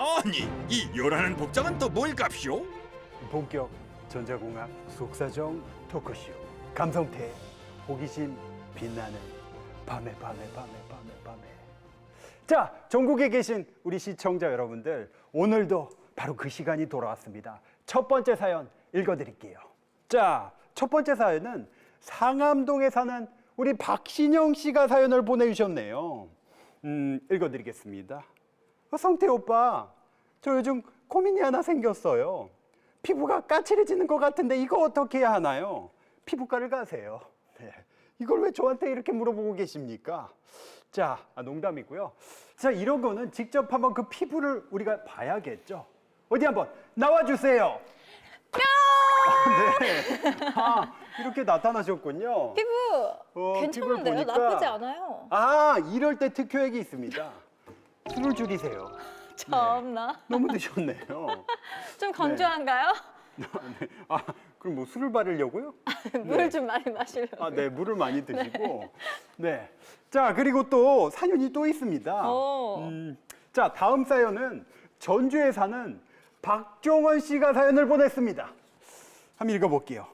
아니, 이 요란한 복장은 또 뭘값이오? 본격 전자공학 속사정 토크쇼 감성태 호기심 빛나는 밤에. 자, 전국에 계신 우리 시청자 여러분들, 오늘도 바로 그 시간이 돌아왔습니다. 첫 번째 사연 읽어드릴게요. 자, 첫 번째 사연은 상암동에 사는 우리 박신영 씨가 사연을 보내주셨네요. 읽어드리겠습니다. 성태 오빠, 저 요즘 고민이 하나 생겼어요. 피부가 까칠해지는 것 같은데 이거 어떻게 해야 하나요? 피부과를 가세요. 네. 이걸 왜 저한테 이렇게 물어보고 계십니까? 자, 농담이고요. 자, 이런 거는 직접 한번 그 피부를 우리가 봐야겠죠. 어디 한번 나와주세요. 네. 이렇게 나타나셨군요. 피부 괜찮은데요? 피부를 보니까- 나쁘지 않아요. 이럴 때 특효약이 있습니다. 술을 줄이세요. 참나. 너무 드셨네요. 좀 건조한가요? 네. 그럼 뭐 술을 바르려고요? 물 좀 많이 마시려고. 네, 물을 많이 드시고. 네. 자, 그리고 또 사연이 또 있습니다. 오. 자, 다음 사연은 전주에 사는 박종원 씨가 사연을 보냈습니다. 한번 읽어볼게요.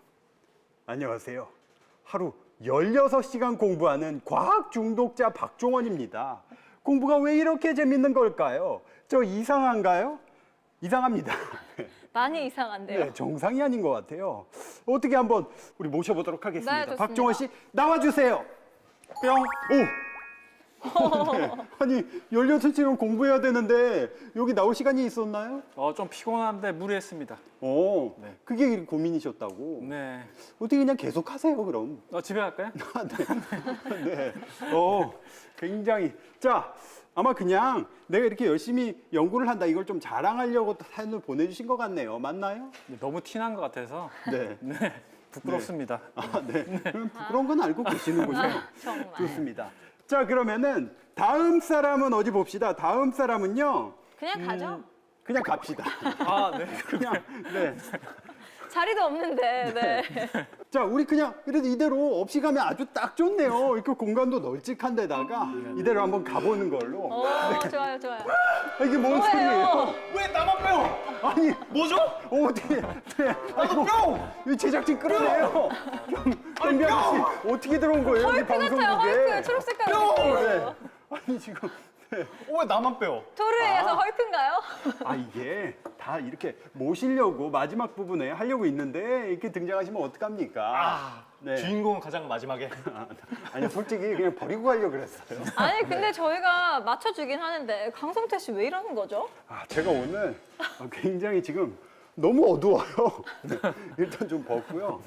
안녕하세요. 하루 16시간 공부하는 과학 중독자 박종원입니다. 공부가 왜 이렇게 재밌는 걸까요? 저 이상한가요? 이상합니다. 많이 이상한데요. 네, 정상이 아닌 것 같아요. 어떻게 한번 우리 모셔보도록 하겠습니다. 네, 좋습니다. 박종원 씨 나와주세요. 뿅. 오. 네. 아니 16시간 공부해야 되는데 여기 나올 시간이 있었나요? 좀 피곤한데 무리했습니다. 네. 그게 고민이셨다고. 네. 어떻게 그냥 계속 하세요 그럼. 집에 갈까요? 네. 굉장히. 자, 아마 그냥 내가 이렇게 열심히 연구를 한다 이걸 좀 자랑하려고 사연을 보내주신 것 같네요. 맞나요? 너무 티난 것 같아서 네. 네, 부끄럽습니다. 네. 그럼 부끄러운 건 알고 계시는군요. 정말. 좋습니다. 자, 그러면은 다음 사람은 어디 봅시다. 다음 사람은요. 그냥 가죠. 그냥 갑시다. 네. 그냥. 네. 자리도 없는데. 네. 자, 우리 그냥 그래도 이대로 없이 가면 아주 딱 좋네요. 이렇게 공간도 널찍한 데다가 이대로 한번 가보는 걸로. 오, 좋아요. 이게 뭔 뭐예요? 소리예요? 왜 나만 빼요? 아니, 뭐죠? 어떻게? 네. 나도 뿅! 이 제작진 끌어내요. 경비 아저씨 어떻게 들어온 거예요? 여기 헐크 같아요. 방송국에. 헐크. 초록색깔. 네. 아니 지금. 네. 왜 나만 빼요? 토르에서 헐크인가요? 이게 다 이렇게 모시려고 마지막 부분에 하려고 있는데 이렇게 등장하시면 어떡합니까? 네. 주인공은 가장 마지막에. 아니 솔직히 그냥 버리고 가려고 그랬어요. 아니 근데 저희가 맞춰주긴 하는데 강성태 씨 왜 이러는 거죠? 제가 오늘 굉장히 지금 너무 어두워요. 네. 일단 좀 벗고요.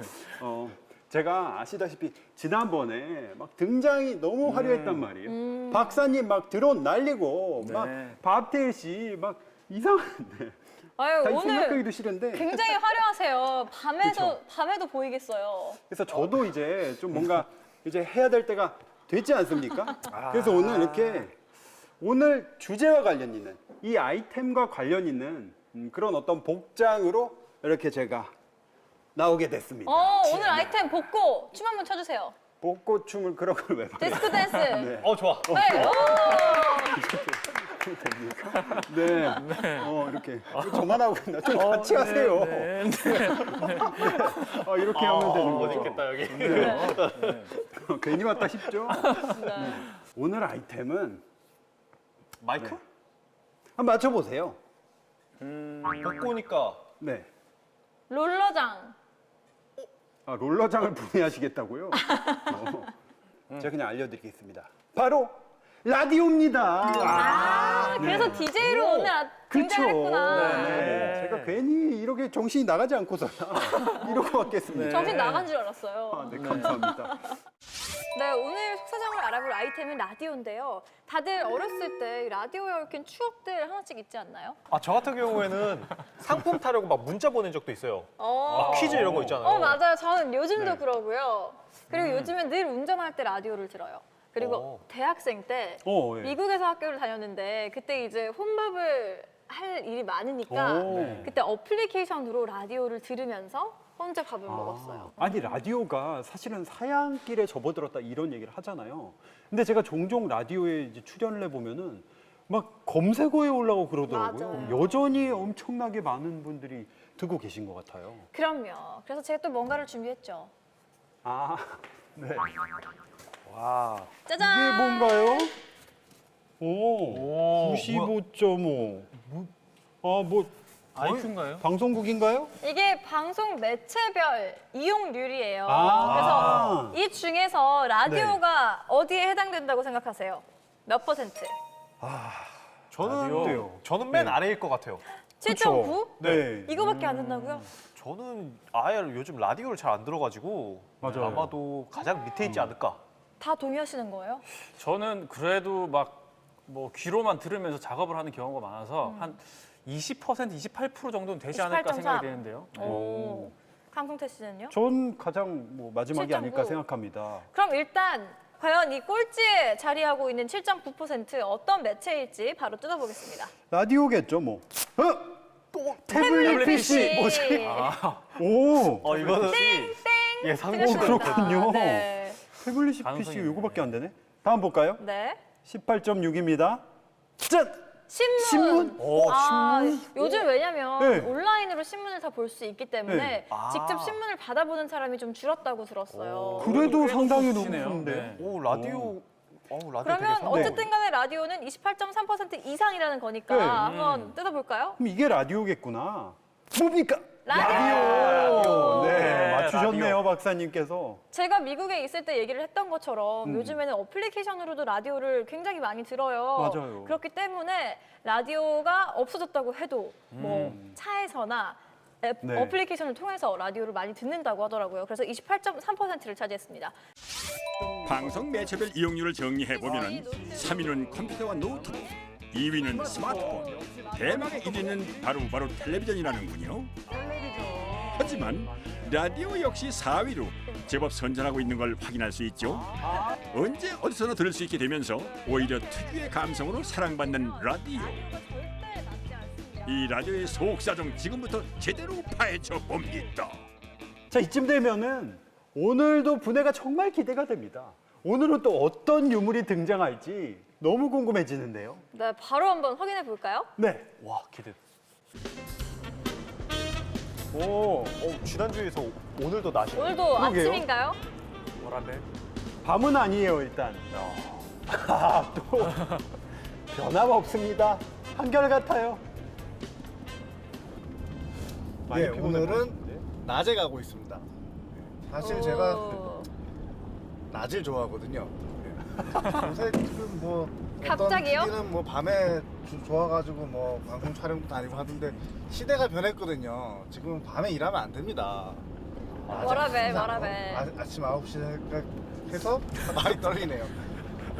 제가 아시다시피 지난번에 막 등장이 너무 화려했단 말이에요. 박사님 막 드론 날리고 네. 막 박태일 씨 막 이상한데. 아유 다 오늘 생각하기도 싫은데. 굉장히 화려하세요. 그쵸? 밤에도 보이겠어요. 그래서 저도 이제 좀 뭔가 이제 해야 될 때가 됐지 않습니까? 그래서 오늘 이렇게 오늘 주제와 관련 있는 이 아이템과 관련 있는 그런 어떤 복장으로 이렇게 제가 나오게 됐습니다. 오늘 아이템 복고 춤 한번 춰주세요. 벚꽃춤을 그런 걸 왜 봐요? 디스코 댄스. 네. 좋아. 네. 네. 이렇게 저만 하고 있나? 좀 같이 하세요. 네. 이렇게 하면 되는 거죠. 멋있겠다 여기. 괜히 왔다 싶죠? 네. 오늘 아이템은 마이크? 한번 맞춰보세요. 복고니까 네. 롤러장. 롤러장을 분해하시겠다고요? 제가 그냥 알려드리겠습니다. 바로 라디오입니다. 그래서 네. DJ로 오늘 등장을 했구나. 네. 제가 괜히 이렇게 정신이 나가지 않고서야 이러고 왔겠습니다. 정신 나간 줄 알았어요. 네, 감사합니다. 네, 오늘 속사정을 알아볼 아이템은 라디오인데요. 다들 어렸을 때 라디오에 얽힌 추억들 하나씩 있지 않나요? 저 같은 경우에는 상품 타려고 막 문자 보낸 적도 있어요. 퀴즈 이런 거 있잖아요. 맞아요. 저는 요즘도 네. 그러고요. 그리고 요즘엔 늘 운전할 때 라디오를 들어요. 그리고 대학생 때 예. 미국에서 학교를 다녔는데 그때 이제 혼밥을 할 일이 많으니까 그때 어플리케이션으로 라디오를 들으면서 혼자 밥을 먹었어요. 아니 라디오가 사실은 사양길에 접어들었다 이런 얘기를 하잖아요. 근데 제가 종종 라디오에 이제 출연을 해보면은 막 검색어에 올라오고 그러더라고요. 맞아요. 여전히 엄청나게 많은 분들이 듣고 계신 것 같아요. 그럼요. 그래서 제가 또 뭔가를 준비했죠. 아, 네. 와. 짜잔! 이게 뭔가요? 오, 오, 95.5. 아, 뭐 IQ인가요? 방송국인가요? 이게 방송 매체별 이용률이에요. 아. 그래서 이 중에서 라디오가 어디에 해당된다고 생각하세요? 몇 퍼센트? 라디오요. 저는 맨 네. 아래일 것 같아요. 7.9? 네. 이거밖에 안 된다고요? 저는 아예 요즘 라디오를 잘 안 들어가지고 맞아요. 아마도 가장 밑에 있지 않을까. 다 동의하시는 거예요? 저는 그래도 막 뭐 귀로만 들으면서 작업을 하는 경우가 많아서 한 20%, 28% 정도는 되지 않을까 28.3. 생각이 되는데요. 오. 강성태 씨는요? 전 가장 뭐 마지막이 7.9. 아닐까 생각합니다. 그럼 일단 과연 이 꼴찌에 자리하고 있는 7.9% 어떤 매체일지 바로 뜯어보겠습니다. 라디오겠죠, 뭐. 태블릿 PC. 뭐지? 오, 이거는 예상치 그렇군요. 네. 태블릿 가능성이 PC 있네. 이거밖에 안 되네. 다음 볼까요? 네. 18.6입니다. 짠! 신문. 신문? 요즘 왜냐면 네. 온라인으로 신문을 다 볼 수 있기 때문에 네. 직접 신문을 받아보는 사람이 좀 줄었다고 들었어요. 그래도 꽤 상당히 높으시네요. 높은데. 네. 오, 라디오. 라디오 그러면 되게 상당히 어쨌든 간에 라디오는 28.3% 이상이라는 거니까 네. 한번 뜯어볼까요? 그럼 이게 라디오겠구나. 뭡니까? 라디오! 네, 맞추셨네요, 라디오. 박사님께서. 제가 미국에 있을 때 얘기를 했던 것처럼 음. 요즘에는 어플리케이션으로도 라디오를 굉장히 많이 들어요. 맞아요. 그렇기 때문에 라디오가 없어졌다고 해도 뭐 차에서나 네. 어플리케이션을 통해서 라디오를 많이 듣는다고 하더라고요. 그래서 28.3%를 차지했습니다. 방송 매체별 이용률을 정리해 보면 3위는 컴퓨터와 노트북, 2위는 스마트폰, 대망의 1위는 바로 텔레비전이라는군요. 하지만 라디오 역시 4위로 제법 선전하고 있는 걸 확인할 수 있죠. 언제 어디서나 들을 수 있게 되면서 오히려 특유의 감성으로 사랑받는 라디오. 이 라디오의 속사정 지금부터 제대로 파헤쳐 봅니다. 자, 이쯤 되면은 오늘도 분해가 정말 기대가 됩니다. 오늘은 또 어떤 유물이 등장할지 너무 궁금해지는데요. 네, 바로 한번 확인해 볼까요? 네. 와, 기대. 오, 지난주에서 오늘도 낮이. 오늘도 그러게요. 아침인가요? 뭐라네? 밤은 아니에요, 일단. 또 변화가 없습니다. 한결같아요. 많이 예, 피곤해 오늘은 보이시는데? 낮에 가고 있습니다. 사실 오. 제가 낮을 좋아하거든요. 예. 요새 지금 뭐 갑자기요? 어떤 PD는 뭐 밤에 좋아가지고 뭐 방송 촬영도 다니고 하던데 시대가 변했거든요. 지금 밤에 일하면 안 됩니다. 워라벨, 워라벨. 아침 9시에 해서 말이 떨리네요.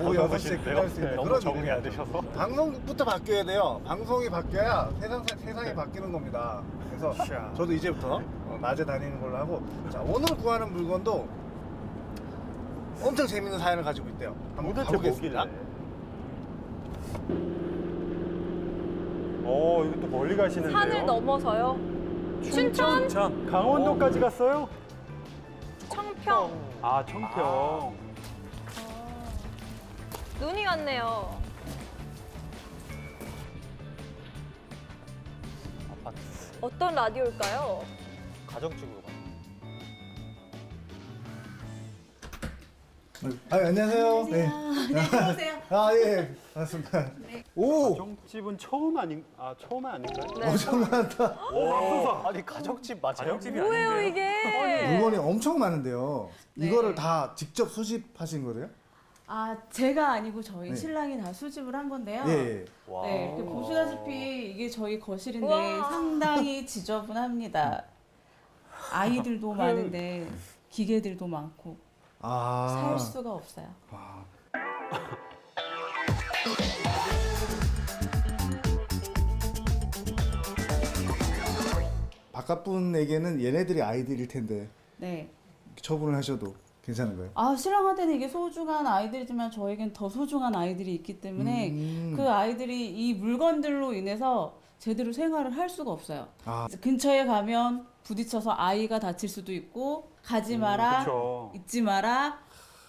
오후 너무 6시에 멋있는데요? 끝날 수 있는 너무 그런 적응이 일이에요. 안 되셔서. 방송국부터 바뀌어야 돼요. 방송이 바뀌어야 세상이 바뀌는 겁니다. 그래서 저도 이제부터 낮에 다니는 걸로 하고, 자, 오늘 구하는 물건도 엄청 재밌는 사연을 가지고 있대요. 한번 도대체 가보겠습니다. 뭐길래? 이것도 멀리 가시는데요. 산을 넘어서요. 춘천, 전 강원도까지 갔어요? 청평. 아, 청평. 눈이 왔네요. 아파트. 어떤 라디오일까요? 가정집으로 가. 안녕하세요. 네. 들어오세요. 아, 예. 반갑습니다. 오! 가정집은 처음은 아닌가요? 네. 엄청 많다. 아니, 가정집 맞아요? 가정집이 뭐예요 아닌데요? 이게? 물건이 엄청 많은데요. 네. 이거를 다 직접 수집하신 거예요? 아, 제가 아니고 저희 네. 신랑이 다 수집을 한 건데요. 예. 와. 네, 이렇게 보시다시피 이게 저희 거실인데 우와. 상당히 지저분합니다. 아이들도 많은데 기계들도 많고 아. 살 수가 없어요. 바깥 분에게는 얘네들이 아이들일 텐데 네. 처분을 하셔도 괜찮은 거예요? 아, 신랑한테는 이게 소중한 아이들이지만 저에겐 더 소중한 아이들이 있기 때문에 그 아이들이 이 물건들로 인해서 제대로 생활을 할 수가 없어요. 아. 근처에 가면 부딪혀서 아이가 다칠 수도 있고 가지 마라, 그쵸. 잊지 마라,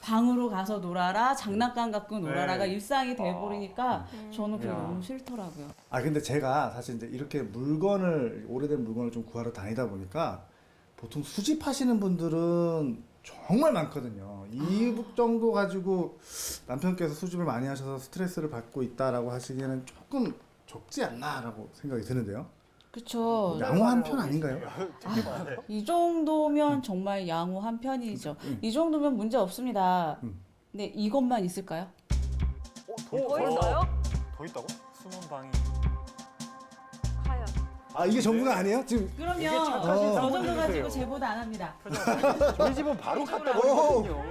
방으로 가서 놀아라, 장난감 갖고 놀아라가 일상이 돼버리니까 저는 그게 야. 너무 싫더라고요. 아 근데 제가 사실 이제 이렇게 물건을 오래된 물건을 좀 구하러 다니다 보니까 보통 수집하시는 분들은 정말 많거든요. 이 정도 가지고 남편께서 수집을 많이 하셔서 스트레스를 받고 있다라고 하시기에는 조금 적지 않나라고 생각이 드는데요. 그쵸. 양호한 편 아닌가요? 이 정도면 정말 양호한 편이죠. 이 정도면 문제 없습니다. 근데 이것만 있을까요? 더 있어요? 더 있다고? 숨은 방이. 과연. 아 이게 전부가 아니에요? 지금 그러면 착하신 저 정도 사모님이세요. 가지고 제보도 안 합니다. 저희 집은 바로 갖다 버리거든요.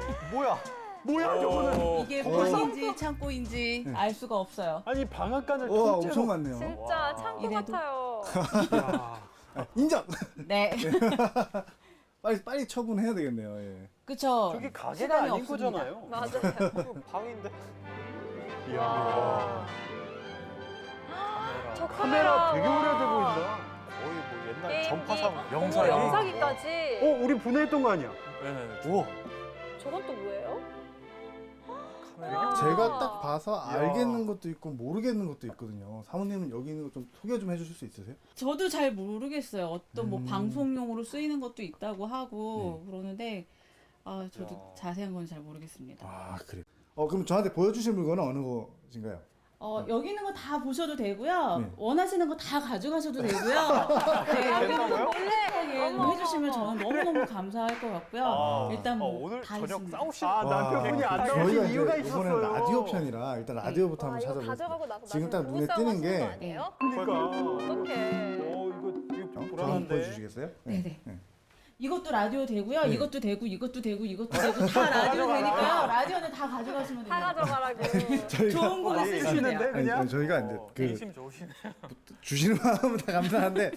뭐야 저거는? 이게 방인지 창고인지 알 수가 없어요. 아니 방앗간을 와 통째로. 엄청 많네요. 진짜 창고 이래도- 같아요. 인정. 네. 빨리 처분해야 되겠네요. 예. 그쵸. 저게 가게가 시간이 아닌 없습니다. 거잖아요. 맞아요. 방인데. 와. 저 카메라 되게 와. 오래돼 보인다. 거의 뭐 옛날 게임기. 전파상 어머, 영상이. 영상기까지. 우리 분해했던 거 아니야? 네네. 오. 저건 또 뭐예요? 카메라. 제가 딱 봐서 알겠는 것도 있고 모르겠는 것도 있거든요. 사모님은 여기 있는 거 좀 소개 좀 해주실 수 있으세요? 저도 잘 모르겠어요. 어떤 뭐 방송용으로 쓰이는 것도 있다고 하고 그러는데 저도 자세한 건 잘 모르겠습니다. 아 그래. 그럼 저한테 보여주실 물건은 어느 것인가요? 여기 있는 거 다 보셔도 되고요. 네. 원하시는 거 다 가져가셔도 되고요. 네, 편하게 해주시면 저는 너무너무 감사할 것 같고요. 일단 뭐 오늘 다 저녁 있습니다. 싸우시는 남편분이 안 저희가 나오신 이제 이유가 이번에는 있었어요. 라디오 편이라 일단 라디오부터 와, 한번 이거 가져가고 찾아보겠습니다. 나서 지금 딱 나중에 눈에 부부싸움 띄는 하시는 거 게 아니에요? 그러니까. 어떡해. 이거 한번 불안한데. 보여주시겠어요? 네네. 네. 이것도 라디오 되고요. 네. 이것도 되고 이것도 되고 이것도 되고 다 라디오 되니까요. 라디오는 다 가져가시면 다 됩니다. 가져가라고. 좋은 거 쓰시면 쓰시는데 돼요. 아니, 그냥? 저희가 이제 그 인심 좋으시네. 주시는 마음은 다 감사한데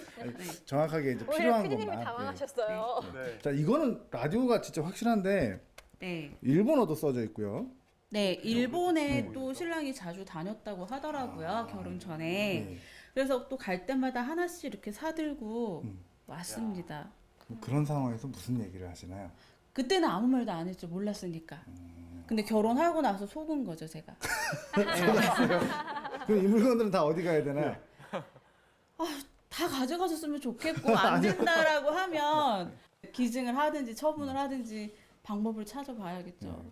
정확하게 이제 오히려 필요한 피디님이 것만. 당황하셨어요. 네. 자 이거는 라디오가 진짜 확실한데 네. 일본어도 써져 있고요. 네, 일본에 또 신랑이 자주 다녔다고 하더라고요. 결혼 전에. 네. 그래서 또 갈 때마다 하나씩 이렇게 사들고 왔습니다. 뭐 그런 상황에서 무슨 얘기를 하시나요? 그때는 아무 말도 안 했죠. 몰랐으니까. 근데 결혼하고 나서 속은 거죠, 제가. 그럼 이 물건들은 다 어디 가야 되나요? 다 가져가셨으면 좋겠고 안 된다라고 하면 기증을 하든지 처분을 하든지 방법을 찾아봐야겠죠.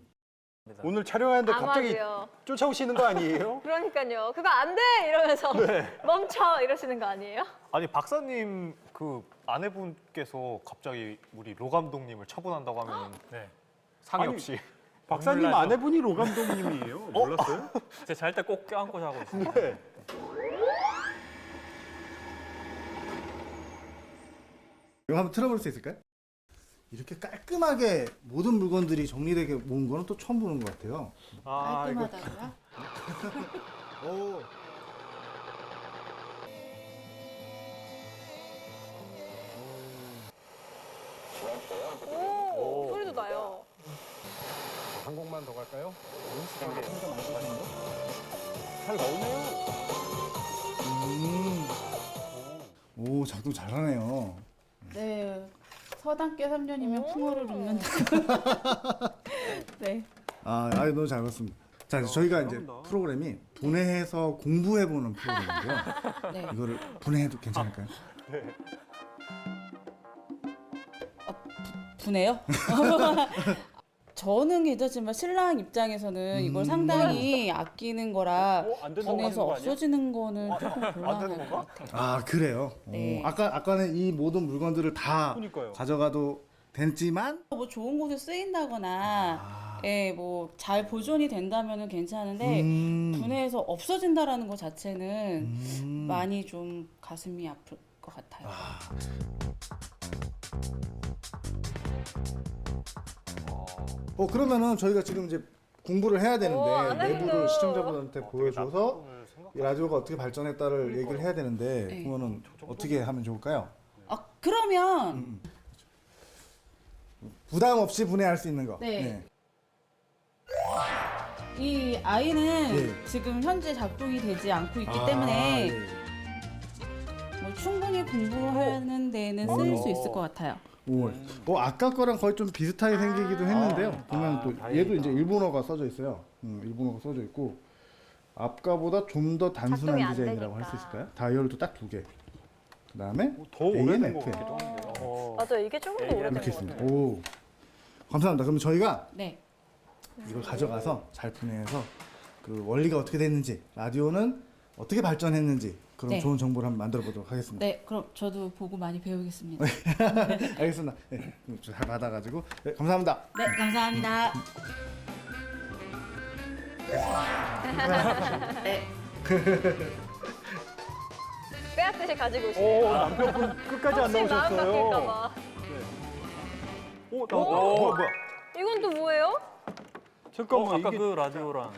오늘 촬영하는데 갑자기 아마도요. 쫓아오시는 거 아니에요? 그러니까요. 그거 안 돼! 이러면서 멈춰! 이러시는 거 아니에요? 아니 박사님 그 아내분께서 갑자기 우리 로 감독님을 처분한다고 하면 네. 상의 아니, 없이 박사님 눈물 나죠. 아내분이 로 감독님이에요. 몰랐어요? 제가 잘 때 꼭 껴안고 자고 있어요. 네. 이거 한번 틀어볼 수 있을까요? 이렇게 깔끔하게 모든 물건들이 정리되게 모은 거는 또 처음 보는 것 같아요. 깔끔하다고요? 오. 오, 소리도 나요. 한 곡만 더 갈까요? 잘 나오네요. 오 작동 잘하네요. 네. 서당계 3년이면 풍어를 읊는다. 네. 너무 잘 봤습니다. 자, 저희가 이제 잘한다. 프로그램이 분해해서 공부해보는 프로그램인데요. 네. 이거를 분해해도 괜찮을까요? 분해요? 저는 괜찮지만 신랑 입장에서는 이걸 상당히 아끼는 거라 안 된다고 분해서 하는 거 아니야? 없어지는 거는 조금 곤란할 되는 것 같아요. 아 그래요? 네. 아까는 이 모든 물건들을 다 그러니까요. 가져가도 됐지만 뭐 좋은 곳에 쓰인다거나 뭐 잘 보존이 된다면은 괜찮은데 분해해서 없어진다라는 것 자체는 많이 좀 가슴이 아플 것 같아요. 그러면은 저희가 지금 이제 공부를 해야 되는데 아내분도. 내부를 시청자분한테 보여줘서 이 라디오가 어떻게 발전했다를 얘기를 해야 되는데 네. 그거는 어떻게 하면 좋을까요? 그러면 부담 없이 분해할 수 있는 거. 네. 이 아이는 네. 지금 현재 작동이 되지 않고 있기 아, 때문에 네. 뭐 충분히 공부하는 데는 쓸 수 있을 것 같아요. 5월. 아까 거랑 거의 좀 비슷하게 생기기도 했는데요. 보면 또 얘도 이제 일본어가 써져 있어요. 일본어가 써져 있고 아까보다 좀 더 단순한 작동이 안 디자인이라고 할 수 되니까. 있을까요? 다이얼도 딱 2개. 그다음에 더 오래된 것 AMFM 같기도 한데요. 맞아, 이게 조금 더 오래된 이렇게 것 있습니다. 같아요. 오, 감사합니다. 그럼 저희가 네. 이걸 가져가서 잘 분해해서 그 원리가 어떻게 됐는지, 라디오는 어떻게 발전했는지 그런 네. 좋은 정보를 한번 만들어 보도록 하겠습니다. 네, 그럼 저도 보고 많이 배우겠습니다. 알겠습니다. 네, 잘 받아가지고 네, 감사합니다. 네, 감사합니다. 네. 빼앗듯이 가지고 오시네요. 남편분 끝까지 안 혹시 마음 나오셨어요. 바뀔까봐. 뭐야? 이건 또 뭐예요? 잠깐만 아까 이게 그 라디오랑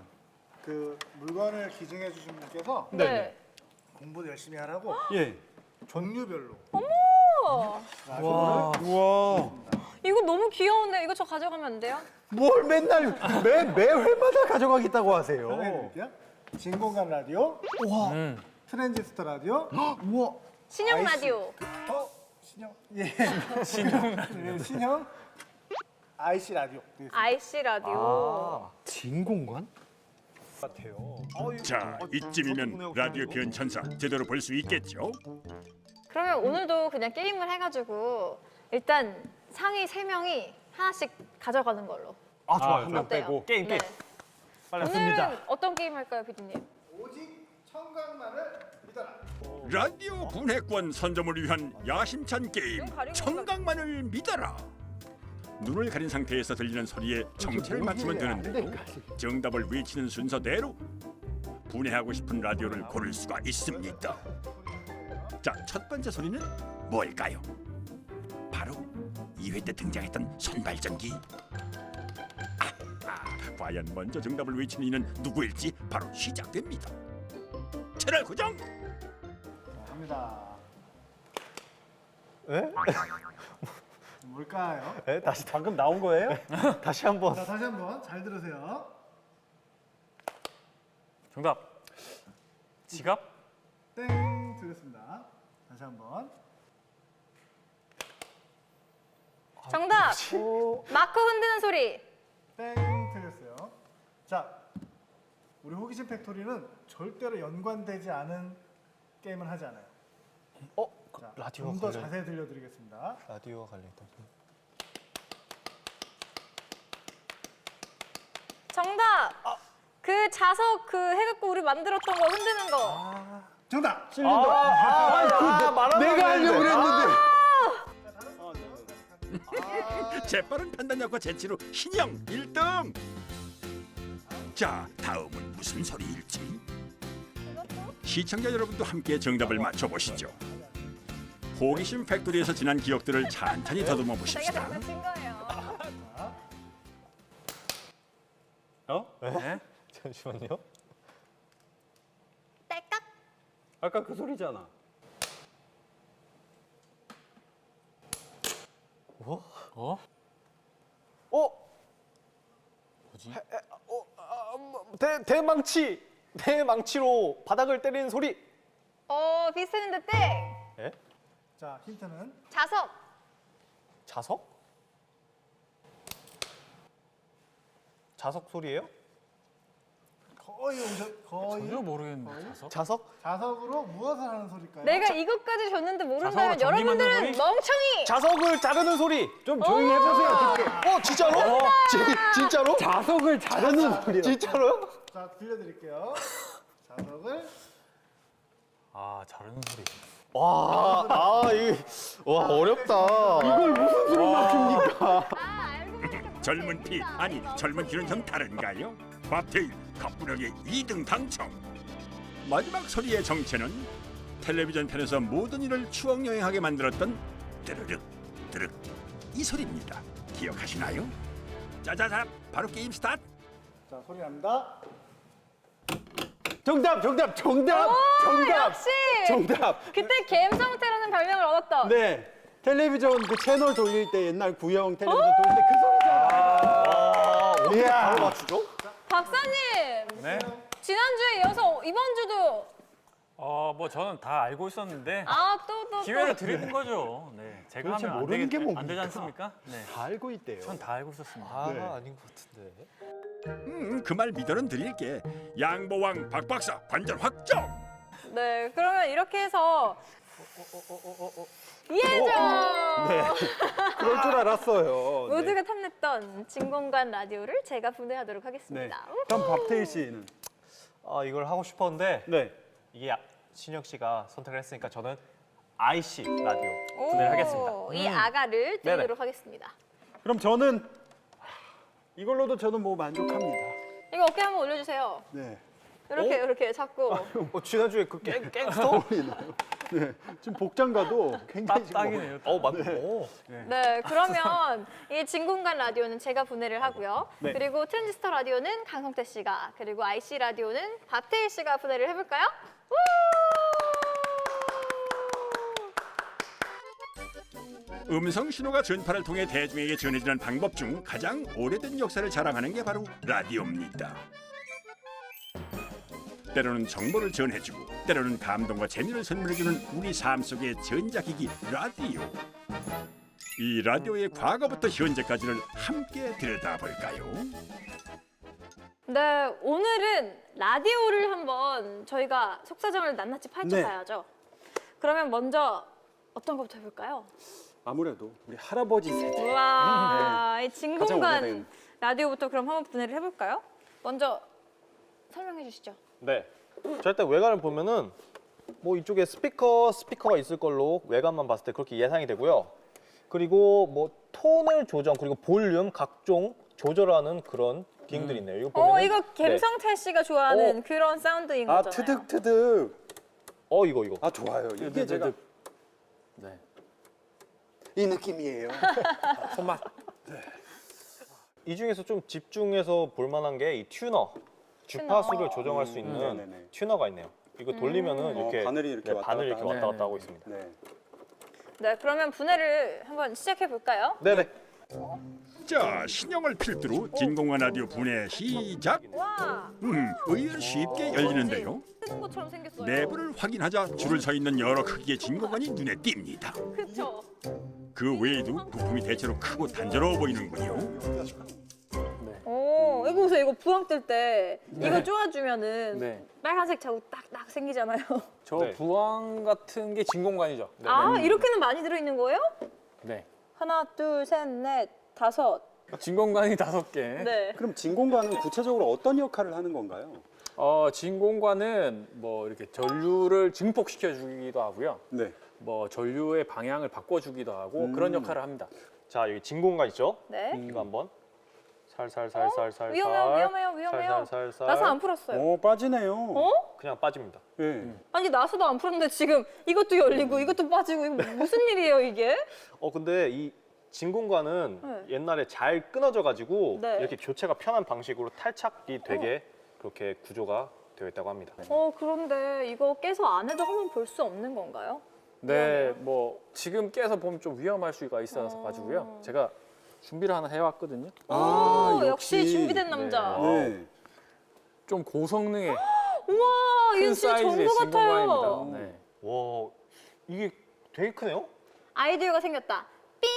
그 물건을 기증해 주신 분께서 네. 공부 열심히 하라고 예. 종류별로 어, 우와. 이거 너무 귀여운데 이거 저 가져가면 안 돼요? 뭘 맨날 매 회마다 가져가겠다고 하세요. 설명해드릴게요. 진공관 라디오, 트랜지스터 라디오, 우와, 신형 아이씨. 라디오. 신형, 예, 신형 IC 라디오. IC 라디오. 진공관? 같아요. 자, 이쯤이면 라디오 변천사 제대로 볼 수 있겠죠? 그러면 오늘도 그냥 게임을 해가지고 일단 상위 3명이 하나씩 가져가는 걸로. 좋아요. 한 명 어때요? 빼고. 게임. 네. 빨리 오늘은 어떤 게임 할까요, 피디님? 오직 청각만을 믿어라. 라디오 분해권 선점을 위한 야심찬 게임 눈 가리고 청각만을 믿어라. 눈을 가린 상태에서 들리는 소리에 정체를 맞추면 되는데요. 정답을 외치는 순서대로 분해하고 싶은 라디오를 고를 수가 있습니다. 자, 첫 번째 소리는 뭘까요? 바로 2회 때 등장했던 손발전기. 과연 먼저 정답을 외치는 이는 누구일지 바로 시작됩니다. 채널 고정. 갑니다. 에? 뭘까요? 에? 다시 방금 나온 거예요? 다시 한번. 자, 다시 한번 잘 들으세요. 정답. 지갑? 땡 들었습니다. 다시 한번. 정답! 마크 흔드는 소리. 땡 틀렸어요. 자, 우리 호기심 팩토리는 절대로 연관되지 않은 게임을 하지 않아요. 자, 라디오와 좀 더 관련- 자세히 들려드리겠습니다. 라디오와 관련된. 정답! 그 자석 그 해갖고 우리 만들었던 거 흔드는 거. 정답. 내가 하려고 그랬는데. 재빠른 판단력과 재치로 신영 1등. 자, 다음은 무슨 소리일지 시청자 여러분도 함께 정답을 맞춰보시죠. 호기심 팩토리에서 지난 기억들을 찬찬히 더듬어 자기가 보십시다. 장난친 거예요. 네? 잠시만요. 딸깍? 아까 그 소리잖아. 대망치로 바닥을 때리는 소리. 비슷했는데 땡! 자, 힌트는 자석! 자석? 자석 소리예요? 거의 전혀 모르겠는데. 자석? 자석? 자석으로 무엇을 하는 소릴까요? 내가 이것까지 줬는데 모른다면 자석으로 전기 만드는 여러분들은 소리? 멍청이! 자석을 자르는 소리. 좀 조용히 해보세요. 듣게. 진짜로? 진짜로? 자석을 자르는 소리야. 진짜로요? 자, 들려드릴게요. 자석을 자르는 소리. 와, 어렵다. 이걸 무슨 수로 맞춥니까? 젊은 피 아니 젊은 피는 좀 다른가요? 밥테일 갑부력의 2등 당첨. 마지막 소리의 정체는 텔레비전 편에서 모든 일을 추억 여행하게 만들었던 드르륵 드륵 이 소리입니다. 기억하시나요? 자자자 바로 게임 스타트. 자, 소리 납니다. 정답. 정답. 역시! 정답. 그때 갬성태라는 별명을 얻었던 네. 텔레비전 그 채널 돌릴 때 옛날 구형 텔레비전 돌릴 때 그 소리잖아. 이야. 바로 맞추죠? 박사님! 네? 지난주에 이어서 이번 주도 뭐 저는 다 알고 있었는데 또. 기회를 드리는 거죠. 네, 제가 도대체 하면 모르는 게 안 뭡니까? 되지 않습니까? 네, 다 알고 있대요. 전 다 알고 있었습니다. 아닌 것 같은데. 그 말 믿어는 드릴게. 양보왕 박 박사 관전 확정. 네, 그러면 이렇게 해서 이해죠. 네, 그럴 줄 알았어요. 모두가 탐냈던 진공관 라디오를 제가 분해하도록 네. 하겠습니다. 그럼 박태희 씨는? 이걸 하고 싶었는데 네. 이게 신혁 씨가 선택을 했으니까 저는 IC 라디오 오, 분해를 하겠습니다. 이 아가를 드리도록 하겠습니다. 그럼 저는 이걸로도 저는 뭐 만족합니다. 이거 어깨 한번 올려주세요. 네. 이렇게 잡고. 지난주에 그 갱스터? 네. 지금 복장가도 굉장히 지금 딱이네요. 맞네. 네, 그러면 이 진공관 라디오는 제가 분해를 하고요. 네. 그리고 트랜지스터 라디오는 강성태 씨가, 그리고 IC 라디오는 박태희 씨가 분해를 해볼까요? 음성 신호가 전파를 통해 대중에게 전해지는 방법 중 가장 오래된 역사를 자랑하는 게 바로 라디오입니다. 때로는 정보를 전해주고 때로는 감동과 재미를 선물해주는 우리 삶 속의 전자기기 라디오. 이 라디오의 과거부터 현재까지를 함께 들여다볼까요? 네, 오늘은 라디오를 한번 저희가 속사정을 낱낱이 파헤쳐봐야죠. 그러면 먼저 어떤 것부터 해볼까요? 아무래도 우리 할아버지 세대. 우와, 이 가장 진공관 오래된. 라디오부터 그럼 한번 분해를 해볼까요? 먼저 설명해 주시죠. 네. 자, 일단 외관을 보면은 뭐 이쪽에 스피커가 있을 걸로 외관만 봤을 때 그렇게 예상이 되고요. 그리고 뭐 톤을 조정 그리고 볼륨 각종 조절하는 그런 기능들이 있네요. 이거 보면은 이거 갬성태 씨가 좋아하는 그런 사운드인 아, 거잖아요. 트득트득. 이거. 아, 좋아요. 이게 제가 네. 이 느낌이에요. 손맛. 이 중에서 좀 집중해서 볼 만한 게 이 튜너. 주파수를 조정할 수 있는 네네네. 튜너가 있네요. 이거 돌리면은 이렇게 바늘이 이렇게 왔다 바늘이 갔다 이렇게 왔다 갔다 하네. 하고 있습니다. 네. 네, 그러면 분해를 한번 시작해 볼까요? 네네. 자, 신형을 필두로 진공관 라디오 분해 시작. 와, 의외로 쉽게 열리는데요. 쓰는 것처럼 생겼어요. 내부를 확인하자 줄을 서 있는 여러 크기의 진공관이 눈에 띕니다. 그렇죠. 그 외에도 부품이 대체로 크고 단조로워 보이는군요. 오, 이거 보세요. 이거 부항 뜰 때 이거 쪼아주면은 네. 빨간색 자국 딱딱 생기잖아요. 저 네. 부항 같은 게 진공관이죠. 아, 이렇게는 많이 들어있는 거예요? 네. 하나, 둘, 셋, 넷, 다섯. 진공관이 5개. 네. 그럼 진공관은 구체적으로 어떤 역할을 하는 건가요? 진공관은 뭐 이렇게 전류를 증폭시켜 주기도 하고요. 네. 뭐 전류의 방향을 바꿔주기도 하고 그런 역할을 합니다. 자, 여기 진공관 있죠? 네. 이거 한번 살살살살살살 위험해요. 살살살살 나사 안 풀었어요. 오, 빠지네요. 그냥 빠집니다. 네. 아니, 나사도 안 풀었는데 지금 이것도 열리고 이것도 빠지고 이거 무슨 일이에요, 이게? 근데 이 진공관은 네. 옛날에 잘 끊어져 가지고 네. 이렇게 교체가 편한 방식으로 탈착이 되게 그렇게 구조가 되어 있다고 합니다. 그런데 이거 깨서 안에도 한번 볼 수 없는 건가요? 네, 뭐 지금 깨서 보면 좀 위험할 수가 있어서 가지고요. 제가 준비를 하나 해왔거든요. 아, 오, 역시 준비된 네. 남자. 네. 좀 고성능의 우와, 큰 이거 진짜 사이즈의 전부 같아요. 진공관입니다. 네. 와, 이게 되게 크네요? 아이디어가 생겼다. 삥!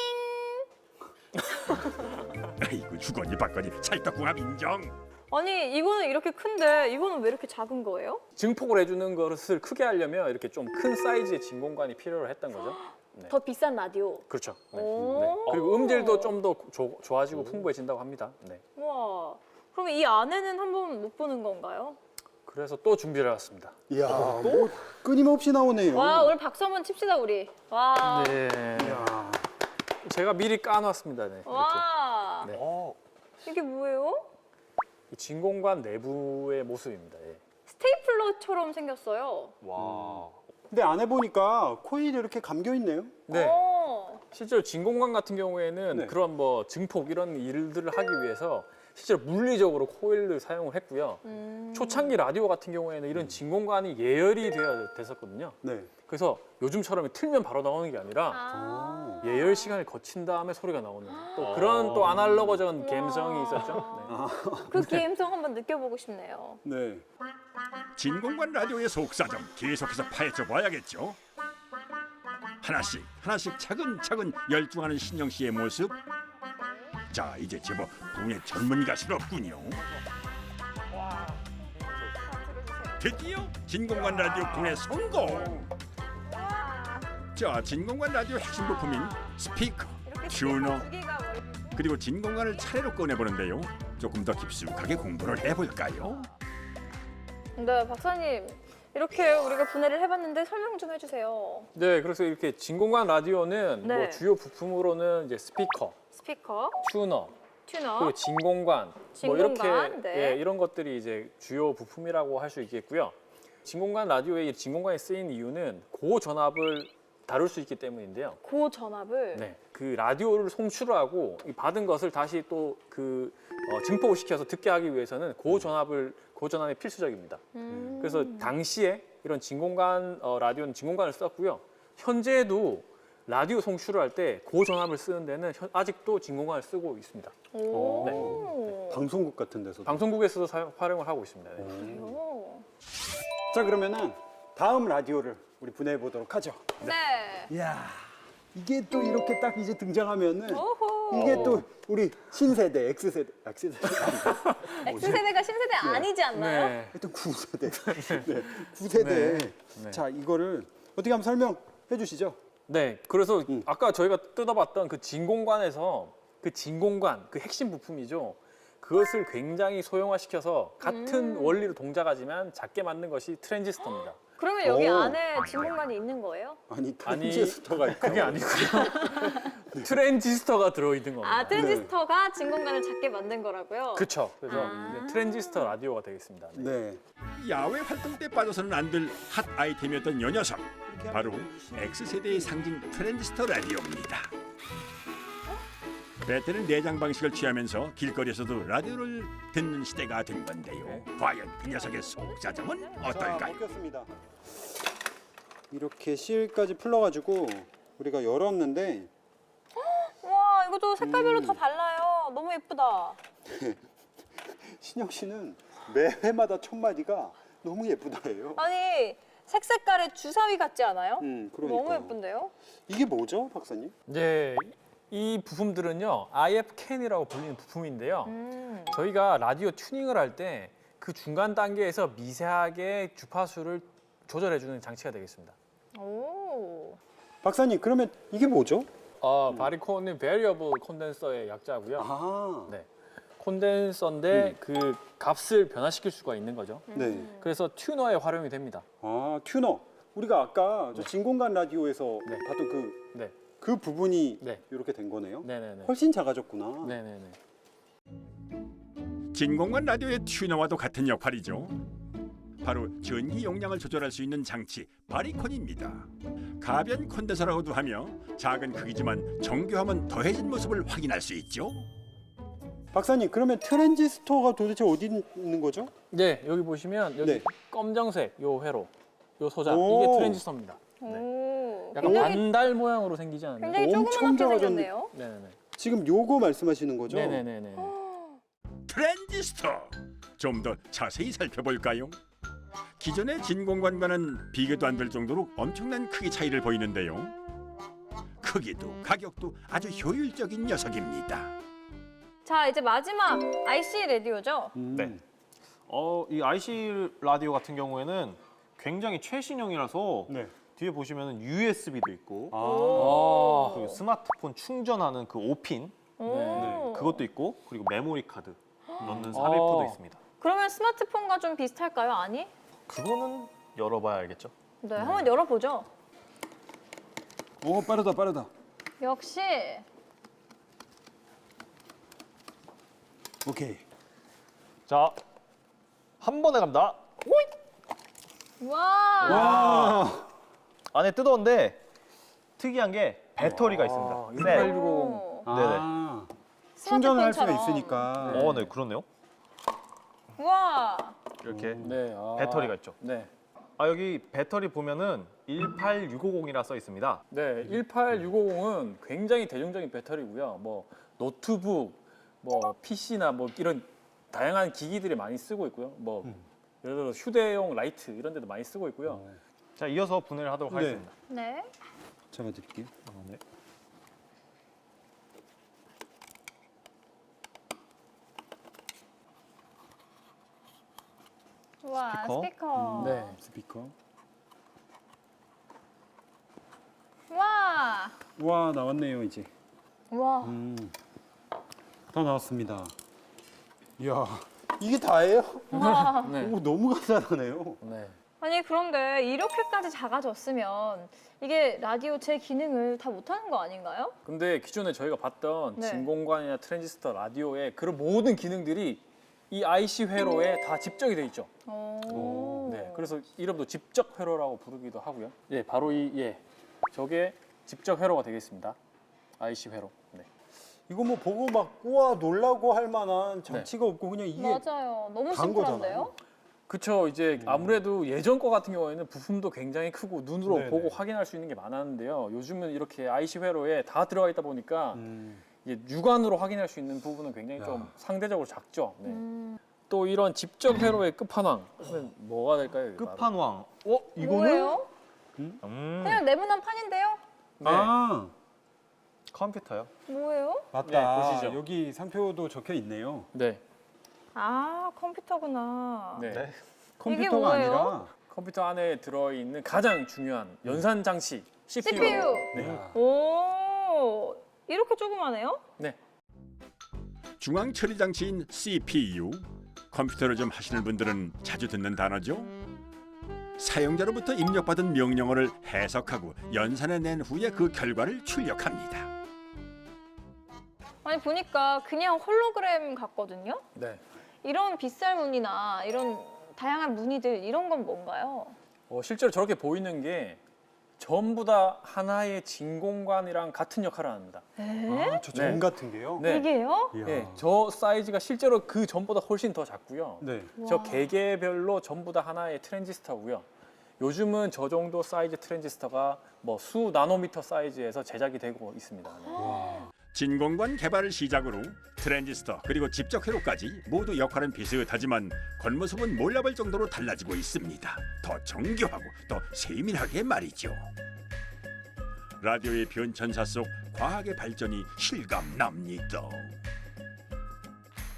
아이고 주거니 받거니 찰떡궁합 인정. 아니, 이거는 이렇게 큰데 이거는 왜 이렇게 작은 거예요? 증폭을 해주는 것을 크게 하려면 이렇게 좀 큰 사이즈의 진공관이 필요로 했던 거죠. 더 비싼 라디오. 그렇죠. 네. 오. 네. 그리고 음질도 좀 더 좋아지고 풍부해진다고 합니다. 네. 우와. 그럼 이 안에는 한번 못 보는 건가요? 그래서 또 준비를 해왔습니다. 이야, 뭐 끊임없이 나오네요. 와, 오늘 박수 한번 칩시다, 우리. 와. 네. 이야. 제가 미리 까놨습니다. 네. 이렇게. 와. 네. 이게 뭐예요? 이 진공관 내부의 모습입니다. 예. 스테이플러처럼 생겼어요. 와. 근데 안에 보니까 코일이 이렇게 감겨 있네요. 네. 오. 실제로 진공관 같은 경우에는 네. 그런 뭐 증폭 이런 일들을 하기 위해서 실제로 물리적으로 코일을 사용을 했고요. 초창기 라디오 같은 경우에는 이런 진공관이 예열이 됐었거든요. 네. 그래서 요즘처럼 틀면 바로 나오는 게 아니라 아. 예열 시간을 거친 다음에 소리가 나오는 또 그런 또 아날로그적인 감성이 있었죠. 네. 그 감성 한번 느껴보고 싶네요. 네. 진공관 라디오의 속사정 계속해서 파헤쳐 봐야겠죠. 하나씩 차근차근 열중하는 신영 씨의 모습. 자, 이제 제법 국내 전문가스럽군요. 드디어 진공관 라디오 국내 성공. 자, 진공관 라디오 핵심 부품인 스피커, 튜너, 그리고 진공관을 차례로 꺼내보는데요. 조금 더 깊숙하게 공부를 해볼까요? 네, 박사님. 이렇게 우리가 분해를 해봤는데 설명 좀 해주세요. 네, 그래서 이렇게 진공관 라디오는 네. 뭐 주요 부품으로는 이제 스피커, 스피커, 튜너, 튜너, 그리고 진공관, 뭐 진공관, 이렇게 네. 예, 이런 것들이 이제 주요 부품이라고 할 수 있겠고요. 진공관 라디오에 이 진공관이 쓰인 이유는 고전압을 다룰 수 있기 때문인데요. 고전압을 네, 그 라디오를 송출하고 이 받은 것을 다시 또 그 증폭을 시켜서 듣게 하기 위해서는 고전압이 필수적입니다. 그래서 당시에 이런 진공관 라디오는 진공관을 썼고요. 현재도 라디오 송출을 할 때 고전압을 쓰는 데는 아직도 진공관을 쓰고 있습니다. 오. 방송국 같은 데서. 방송국에서도 활용을 하고 있습니다. 네. 오. 자, 그러면은 다음 라디오를 우리 분해해 보도록 하죠. 네. 이야, 이게 또 이렇게 딱 이제 등장하면은 오호. 이게 또 우리 신세대, X세대, X세대가 신세대 아니지 않나요? 네. 하여튼 9세대. 네, 9세대. 네. 자, 이거를 어떻게 한번 설명해 주시죠. 네, 그래서 아까 저희가 뜯어봤던 그 진공관에서 그 진공관, 그 핵심 부품이죠. 그것을 굉장히 소형화시켜서 같은 원리로 동작하지만 작게 만든 것이 트랜지스터입니다. 그러면 여기 오. 안에 진공관이 있는 거예요? 아니, 트랜지스터가 있고. 그게 아니고요. 트랜지스터가 들어있는 겁니다. 아, 트랜지스터가 진공관을 작게 만든 거라고요? 그렇죠. 그래서 아. 네, 트랜지스터 라디오가 되겠습니다. 네. 네. 야외 활동 때 빠져서는 안 될 핫 아이템이었던 요 녀석. 바로 X세대의 상징 트랜지스터 라디오입니다. 배터리 내장 방식을 취하면서 길거리에서도 라디오를 듣는 시대가 된 건데요. 과연 이 녀석의 속사정은 자, 어떨까요? 먹겠습니다. 이렇게 실까지 풀러가지고 우리가 열었는데 와, 이것도 색깔별로 다 달라요. 너무 예쁘다. 신영 씨는 매 회마다 첫 마디가 너무 예쁘다예요. 아니, 색깔의 주사위 같지 않아요? 그러니까. 너무 예쁜데요? 이게 뭐죠, 박사님? 이제 이 부품들은요, IF 캔이라고 불리는 부품인데요. 음. 저희가 라디오 튜닝을 할 때 그 중간 단계에서 미세하게 주파수를 조절해주는 장치가 되겠습니다. 오. 박사님, 그러면 이게 뭐죠? 바리콘은 Variable Condenser의 약자고요. 아, 네, 콘덴서인데 그 값을 변화시킬 수가 있는 거죠. 네. 그래서 튜너에 활용이 됩니다. 아, 튜너. 우리가 아까 저 진공관 라디오에서 네. 봤던 네, 그 부분이 네. 이렇게 된 거네요. 네네네. 훨씬 작아졌구나. 네네네. 진공관 라디오의 튜너와도 같은 역할이죠. 바로 전기 용량을 조절할 수 있는 장치 바리콘입니다. 가변 콘덴서라고도 하며 작은 크기지만 정교하면 더해진 모습을 확인할 수 있죠. 박사님, 그러면 트랜지스터가 도대체 어디 있는 거죠? 네, 여기 보시면 여기 네. 검정색 요 회로, 요 소자 오. 이게 트랜지스터입니다. 네. 오. 약간 굉장히, 반달 모양으로 생기지 않나요? 굉장히 엄청 조그맣게 작아졌네. 생겼네요. 네네네. 지금 요거 말씀하시는 거죠? 네네네네. 트랜지스터. 좀 더 자세히 살펴볼까요? 기존의 진공관과는 비교도 안 될 정도로 엄청난 크기 차이를 보이는데요. 크기도 가격도 아주 효율적인 녀석입니다. 자, 이제 마지막 IC 라디오죠? 네. 이 IC 라디오 같은 경우에는 굉장히 최신형이라서 네. 뒤에 보시면 USB도 있고 아. 그리고 스마트폰 충전하는 그 5핀 오. 그것도 있고 그리고 메모리 카드 넣는 삽입구도 있습니다. 그러면 스마트폰과 좀 비슷할까요? 아니? 그거는 열어봐야 알겠죠. 네, 한번 열어보죠. 오, 빠르다, 빠르다. 역시 오케이. 자, 한 번에 갑니다. 와. 와. 안에 뜯었는데 특이한 게 배터리가 있습니다. 네. 1860. 오. 아. 충전을 할 수가 스마트폰처럼. 있으니까. 네, 그렇네요. 와. 이렇게 네. 배터리가 있죠. 네. 여기 배터리 보면은 18650이라 써 있습니다. 네, 18650은 굉장히 대중적인 배터리고요. 뭐 노트북, 뭐 PC나 뭐 이런 다양한 기기들이 많이 쓰고 있고요. 뭐 예를 들어 휴대용 라이트 이런 데도 많이 쓰고 있고요. 자, 이어서 분해를 하도록 하겠습니다. 네. 잡아드릴게요. 네. 와, 스피커? 스피커. 네. 스피커. 와. 와, 나왔네요, 이제. 와. 다 나왔습니다. 이야, 이게 다예요? 네. 오, 너무 간단하네요. 네. 아니 그런데 이렇게까지 작아졌으면 이게 라디오 제 기능을 다 못하는 거 아닌가요? 근데 기존에 저희가 봤던 네. 진공관이나 트랜지스터, 라디오의 그런 모든 기능들이 이 IC 회로에 다 집적이 돼 있죠. 오. 네. 그래서 이름도 집적 회로라고 부르기도 하고요. 예, 바로 저게 집적 회로가 되겠습니다. IC 회로. 네. 이거 뭐 보고 막 우와 놀라고 할 만한 장치가 없고 그냥 이게 맞아요. 너무 단 심플한데요? 거잖아요. 그렇죠. 이제 아무래도 예전 거 같은 경우에는 부품도 굉장히 크고 눈으로 네네. 보고 확인할 수 있는 게 많았는데요. 요즘은 이렇게 IC 회로에 다 들어가 있다 보니까 이제 육안으로 확인할 수 있는 부분은 굉장히 좀 상대적으로 작죠. 네. 또 이런 집적 회로의 끝판왕 하면 뭐가 될까요? 이게 바로? 끝판왕. 뭐예요? 음, 그냥 네모난 판인데요? 네. 아, 컴퓨터요. 뭐예요? 맞다. 네, 보시죠. 여기 상표도 적혀 있네요. 네. 아, 컴퓨터구나. 네. 네. 컴퓨터가 뭐예요? 아니라 컴퓨터 안에 들어있는 가장 중요한 연산 장치 CPU. CPU. 네. 오, 이렇게 조그마네요? 네. 중앙 처리 장치인 CPU. 컴퓨터를 좀 하시는 분들은 자주 듣는 단어죠. 사용자로부터 입력받은 명령어를 해석하고 연산해낸 후에 그 결과를 출력합니다. 아니 보니까 그냥 홀로그램 같거든요? 네. 이런 빗살무늬나 이런 다양한 무늬들 이런 건 뭔가요? 실제로 저렇게 보이는 게 전부 다 하나의 진공관이랑 같은 역할을 합니다. 아, 저 점 네. 같은 게요. 네. 이게요? 이야. 네, 저 사이즈가 실제로 그 전보다 훨씬 더 작고요. 네. 저 와. 개개별로 전부 다 하나의 트랜지스터고요. 요즘은 저 정도 사이즈 트랜지스터가 뭐 수 나노미터 사이즈에서 제작이 되고 있습니다. 네. 진공관 개발을 시작으로 트랜지스터 그리고 집적 회로까지 모두 역할은 비슷하지만 겉모습은 몰라볼 정도로 달라지고 있습니다. 더 정교하고 더 세밀하게 말이죠. 라디오의 변천사 속 과학의 발전이 실감납니다.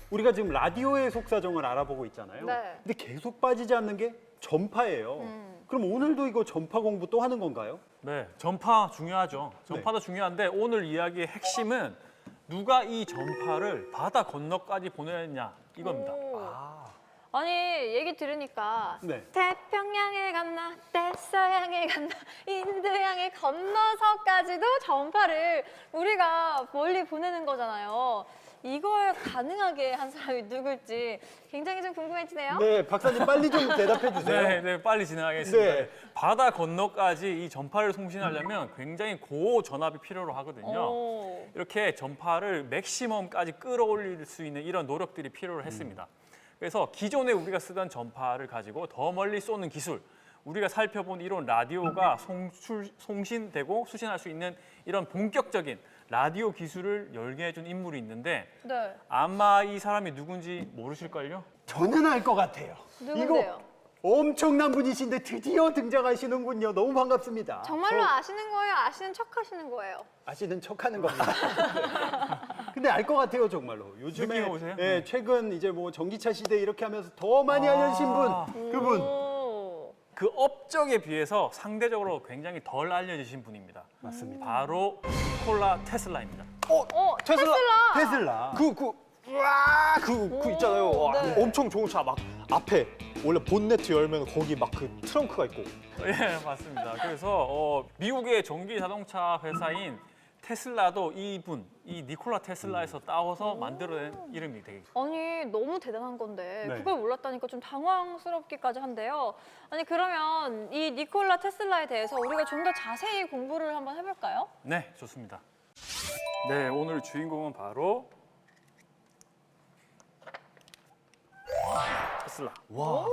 우리가 지금 라디오의 속사정을 알아보고 있잖아요. 네. 근데 계속 빠지지 않는 게 전파예요. 그럼 오늘도 이거 전파 공부 또 하는 건가요? 네, 전파 중요하죠. 전파도 중요한데 오늘 이야기의 핵심은 누가 이 전파를 바다 건너까지 보내느냐 이겁니다. 오. 아니 얘기 들으니까 네. 태평양을 건너 대서양을 건너 인도양을 건너서까지도 전파를 우리가 멀리 보내는 거잖아요. 이걸 가능하게 한 사람이 누굴지 굉장히 좀 궁금해지네요. 네, 박사님 빨리 좀 대답해 주세요. 네, 네, 빨리 진행하겠습니다. 네. 바다 건너까지 이 전파를 송신하려면 굉장히 고전압이 필요로 하거든요. 오. 이렇게 전파를 맥시멈까지 끌어올릴 수 있는 이런 노력들이 필요로 했습니다. 그래서 기존에 우리가 쓰던 전파를 가지고 더 멀리 쏘는 기술, 우리가 살펴본 이런 라디오가 송신되고 수신할 수 있는 이런 본격적인 라디오 기술을 열게해준 인물이 있는데 네. 아마 이 사람이 누군지 모르실걸요? 저는 알 것 같아요. 누군데요? 이거 엄청난 분이신데 드디어 등장하시는군요. 너무 반갑습니다. 정말로 저 아시는 거예요? 아시는 척 하시는 거예요? 아시는 척하는 겁니다. 근데 알 것 같아요, 정말로. 요즘에 느낌 오세요? 예, 최근 이제 뭐 전기차 시대 이렇게 하면서 더 많이 알려진 분, 그분. 오. 그 업적에 비해서 상대적으로 굉장히 덜 알려지신 분입니다. 맞습니다. 바로 니콜라 테슬라입니다. 테슬라. 그 있잖아요. 와, 네. 엄청 좋은 차 막 앞에 원래 본네트 열면 거기 막 그 트렁크가 있고. 예, 맞습니다. 그래서 미국의 전기 자동차 회사인 테슬라도 이분, 이 니콜라 테슬라에서 따와서 만들어낸 이름이 되겠죠. 아니 너무 대단한 건데 네. 그걸 몰랐다니까 좀 당황스럽기까지 한데요. 아니 그러면 이 니콜라 테슬라에 대해서 우리가 좀 더 자세히 공부를 한번 해볼까요? 네, 좋습니다. 네, 오늘 주인공은 바로 테슬라. 와.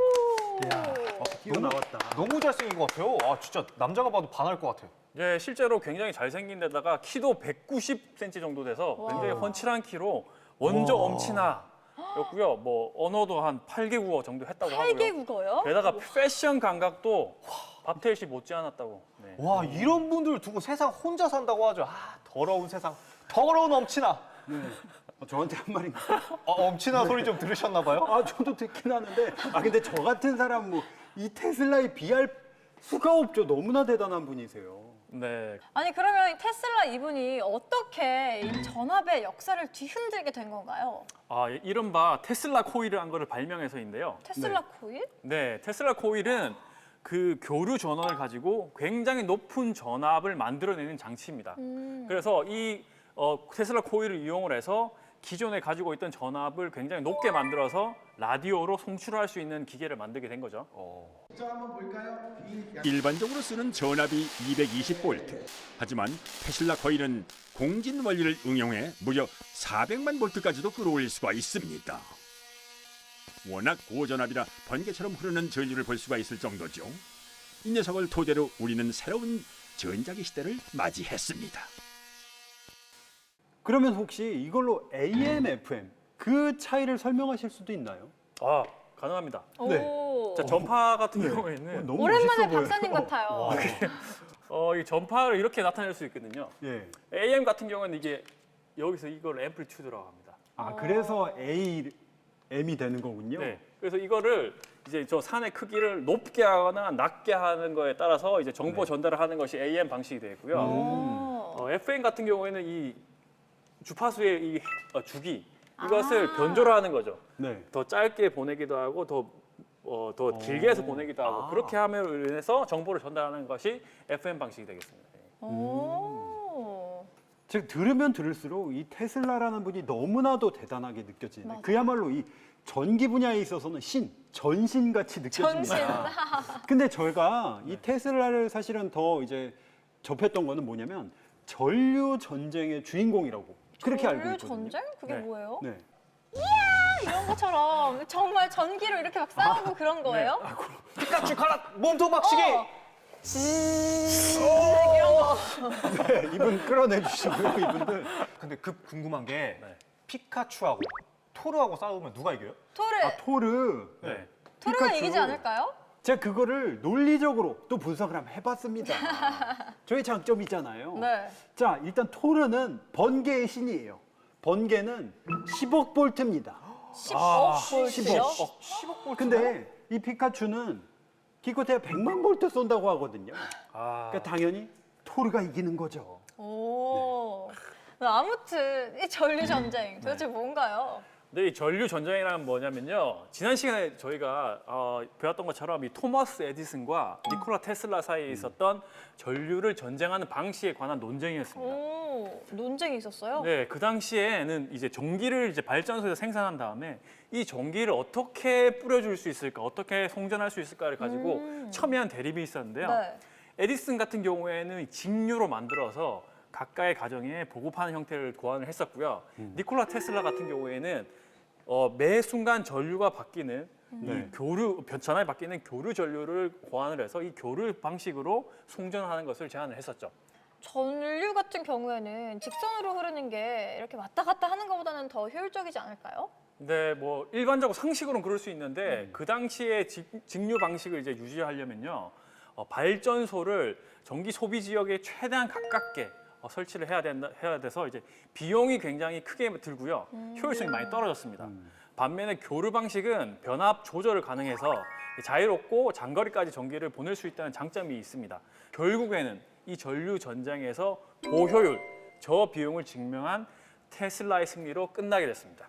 뛰어나왔다. 너무 잘생긴 것 같아요. 아 진짜 남자가 봐도 반할 것 같아요. 예, 실제로 굉장히 잘생긴 데다가 키도 190cm 정도 돼서 굉장히 훤칠한 키로 원조 엄친아였고요. 뭐 언어도 한 8개 국어 정도 했다고 8개 하고요. 국어요? 게다가 패션 감각도 박태일 씨 못지않았다고. 네. 와 이런 분들 두고 세상 혼자 산다고 하죠. 아 더러운 세상, 더러운 엄친아. 저한테 한 말인가? 엄친아 소리 좀 들으셨나 봐요? 아, 저도 듣긴 하는데. 근데 저 같은 사람 뭐 이 테슬라에 비할 수가 없죠. 너무나 대단한 분이세요. 네. 아니 그러면 이 테슬라 이분이 어떻게 이 전압의 역사를 뒤흔들게 된 건가요? 아, 이른바 테슬라 코일이라는 거를 발명해서인데요. 테슬라 코일? 네, 테슬라 코일은 그 교류 전원을 가지고 굉장히 높은 전압을 만들어내는 장치입니다. 그래서 이 테슬라 코일을 이용을 해서 기존에 가지고 있던 전압을 굉장히 높게 만들어서 라디오로 송출할 수 있는 기계를 만들게 된 거죠. 일반적으로 쓰는 전압이 220V. 하지만 테슬라 코일은 공진 원리를 응용해 무려 400만 볼트까지도 끌어올릴 수가 있습니다. 워낙 고전압이라 번개처럼 흐르는 전류를 볼 수가 있을 정도죠. 이 녀석을 토대로 우리는 새로운 전자기 시대를 맞이했습니다. 그러면 혹시 이걸로 AM, FM 그 차이를 설명하실 수도 있나요? 아, 가능합니다. 오. 자, 전파 같은 경우에는 너무 오랜만에 멋있어 보여요. 박사님 같아요. 이 전파를 이렇게 나타낼 수 있거든요. 예. AM 같은 경우는 이게 여기서 이걸 앰플리튜드라고 합니다. 그래서 AM이 되는 거군요. 네. 그래서 이거를 이제 저 산의 크기를 높게 하거나 낮게 하는 거에 따라서 이제 정보 전달을 하는 것이 AM 방식이 되고요. FM 같은 경우에는 이 주파수의 이 주기 이것을 변조를 하는 거죠. 네. 더 짧게 보내기도 하고 더 길게 해서 보내기도 하고 그렇게 함으로 인해서 정보를 전달하는 것이 FM 방식이 되겠습니다. 오. 즉 들으면 들을수록 이 테슬라라는 분이 너무나도 대단하게 느껴지는데 맞아요. 그야말로 이 전기 분야에 있어서는 전신같이 느껴집니다. 근데 저희가 이 테슬라를 사실은 더 이제 접했던 거는 뭐냐면 전류 전쟁의 주인공이라고 그렇게 알고 전류 있거든요. 전쟁? 그게 네. 뭐예요? 네. 이런 것처럼 정말 전기로 이렇게 막 싸우고 그런 거예요? 피카츄 가라 몸통 박치기. 이런 거. 네, 이분 끌어내 주시고요, 이분들. 근데 궁금한 게 피카츄하고 토르하고 싸우면 누가 이겨요? 토르. 네. 토르가 피카츄. 이기지 않을까요? 제가 그거를 논리적으로 또 분석을 한번 해봤습니다. 저희 장점이잖아요. 네. 자, 일단 토르는 번개의 신이에요. 번개는 10억 볼트입니다. 10억 볼트요? 10억 볼트. 근데 이 피카츄는 기껏해야 100만 볼트 쏜다고 하거든요. 그러니까 당연히 토르가 이기는 거죠. 오. 아무튼 이 전류 전쟁 도대체 뭔가요? 근데 이 전류 전쟁이란 뭐냐면요. 지난 시간에 저희가 배웠던 것처럼 이 토머스 에디슨과 니콜라 테슬라 사이에 있었던 전류를 전쟁하는 방식에 관한 논쟁이었습니다. 오, 논쟁이 있었어요? 네, 그 당시에는 이제 전기를 이제 발전소에서 생산한 다음에 이 전기를 어떻게 뿌려줄 수 있을까, 어떻게 송전할 수 있을까를 가지고 첨예한 대립이 있었는데요. 네. 에디슨 같은 경우에는 직류로 만들어서 각각의 가정에 보급하는 형태를 고안을 했었고요. 니콜라 테슬라 같은 경우에는 매 순간 전류가 바뀌는 이 교류 전압이 바뀌는 교류 전류를 고안을 해서 이 교류 방식으로 송전하는 것을 제안을 했었죠. 전류 같은 경우에는 직선으로 흐르는 게 이렇게 왔다 갔다 하는 것보다는 더 효율적이지 않을까요? 네, 뭐 일반적으로 상식으로는 그럴 수 있는데 그 당시에 직류 방식을 이제 유지하려면요, 발전소를 전기 소비 지역에 최대한 가깝게 설치를 해야 돼서 이제 비용이 굉장히 크게 들고요, 효율성이 많이 떨어졌습니다. 반면에 교류 방식은 변압 조절을 가능해서 자유롭고 장거리까지 전기를 보낼 수 있다는 장점이 있습니다. 결국에는 이 전류 전쟁에서 고효율, 저비용을 증명한 테슬라의 승리로 끝나게 됐습니다.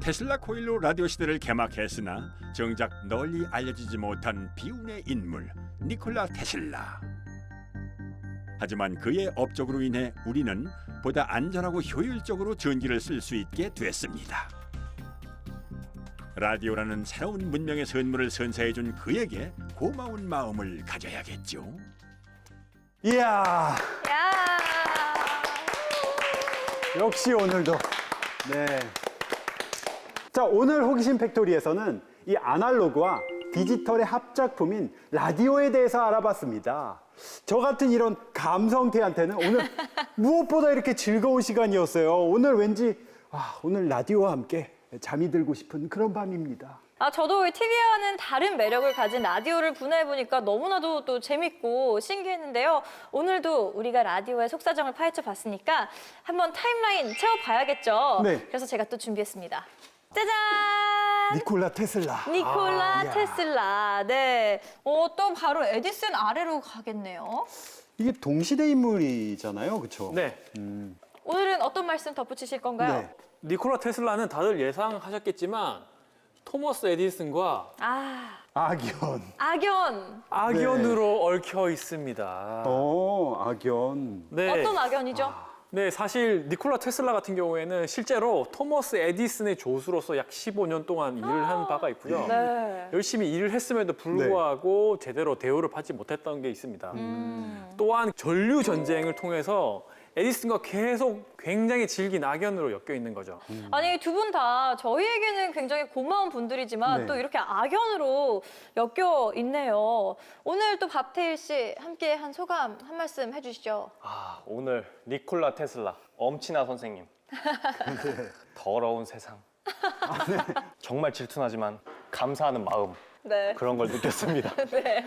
테슬라 코일로 라디오 시대를 개막했으나 정작 널리 알려지지 못한 비운의 인물 니콜라 테슬라. 하지만 그의 업적으로 인해 우리는 보다 안전하고 효율적으로 전기를 쓸 수 있게 됐습니다. 라디오라는 새로운 문명의 선물을 선사해준 그에게 고마운 마음을 가져야겠죠. 이야, 야. 역시 오늘도 네 자, 오늘 호기심 팩토리에서는 이 아날로그와 디지털의 합작품인 라디오에 대해서 알아봤습니다. 저 같은 이런 감성태한테는 오늘 무엇보다 이렇게 즐거운 시간이었어요. 오늘 왠지 오늘 라디오와 함께 잠이 들고 싶은 그런 밤입니다. 저도 TV와는 다른 매력을 가진 라디오를 분해해보니까 너무나도 또 재밌고 신기했는데요. 오늘도 우리가 라디오의 속사정을 파헤쳐 봤으니까 한번 타임라인 채워봐야겠죠. 네. 그래서 제가 또 준비했습니다. 짜잔! 니콜라 테슬라. 니콜라 테슬라. 네. 또 바로 에디슨 아래로 가겠네요. 이게 동시대 인물이잖아요, 그렇죠? 네. 오늘은 어떤 말씀 덧붙이실 건가요? 네. 니콜라 테슬라는 다들 예상하셨겠지만 토머스 에디슨과 악연. 악연. 악연으로 얽혀 있습니다. 악연. 네. 어떤 악연이죠? 네, 사실 니콜라 테슬라 같은 경우에는 실제로 토머스 에디슨의 조수로서 약 15년 동안 일을 한 바가 있고요. 네. 열심히 일을 했음에도 불구하고 제대로 대우를 받지 못했던 게 있습니다. 또한 전류 전쟁을 통해서 에디슨과 계속 굉장히 질긴 악연으로 엮여 있는 거죠. 아니, 두 분 다 저희에게는 굉장히 고마운 분들이지만 네. 또 이렇게 악연으로 엮여 있네요. 오늘 또 박태일 씨 함께 한 소감 한 말씀 해주시죠. 오늘 니콜라 테슬라, 엄친아 선생님. 더러운 세상. 정말 질투나지만 감사하는 마음. 네. 그런 걸 느꼈습니다. 네,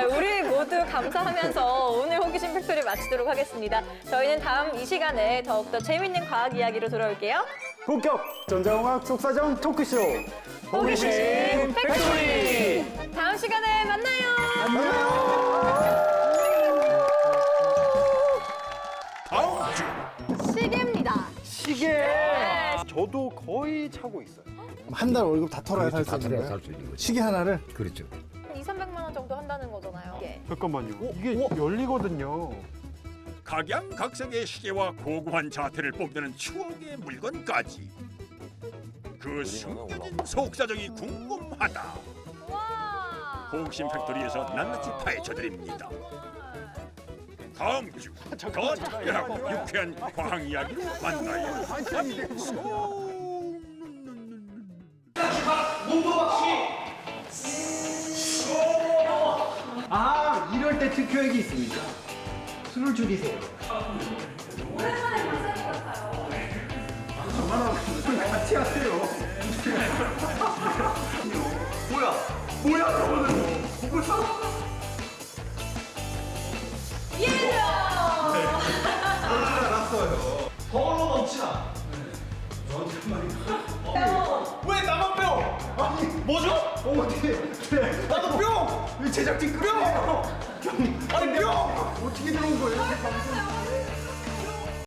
우리 모두 감사하면서 오늘 호기심 팩토리 마치도록 하겠습니다. 저희는 다음 이 시간에 더욱더 재밌는 과학 이야기로 돌아올게요. 본격 전자공학 속사정 토크쇼. 호기심 팩토리! 다음 시간에 만나요. 다음 주 시계입니다. 시계. 저도 거의 차고 있어요. 한 달 월급 다 털어야 살 수 있는 거예요? 살수 있는 거죠. 시계 하나를? 그렇죠. 200~300만 원 정도 한다는 거잖아요. 예. 잠깐만요. 이게 열리거든요. 각양각색의 시계와 고고한 자태를 뽐내는 추억의 물건까지 그 숨겨진 속사정이 궁금하다. 와. 호기심 팩토리에서 낱낱이 파헤쳐드립니다. 다음 주 더 특별하고 유쾌한 과학 이야기로 만나요. 이럴 때 특효액이 있습니다. 술을 줄이세요. 저만하고 같이 하세요. 뭐야 저거는 보고 있어? 알았어요. 더러워 넘치나. 왜 나만 뿅? 아니 뭐죠? 어떻게? 나도 뿅! 왜 제작진 뿅! 아니 뿅! 어떻게 들어온 거예요?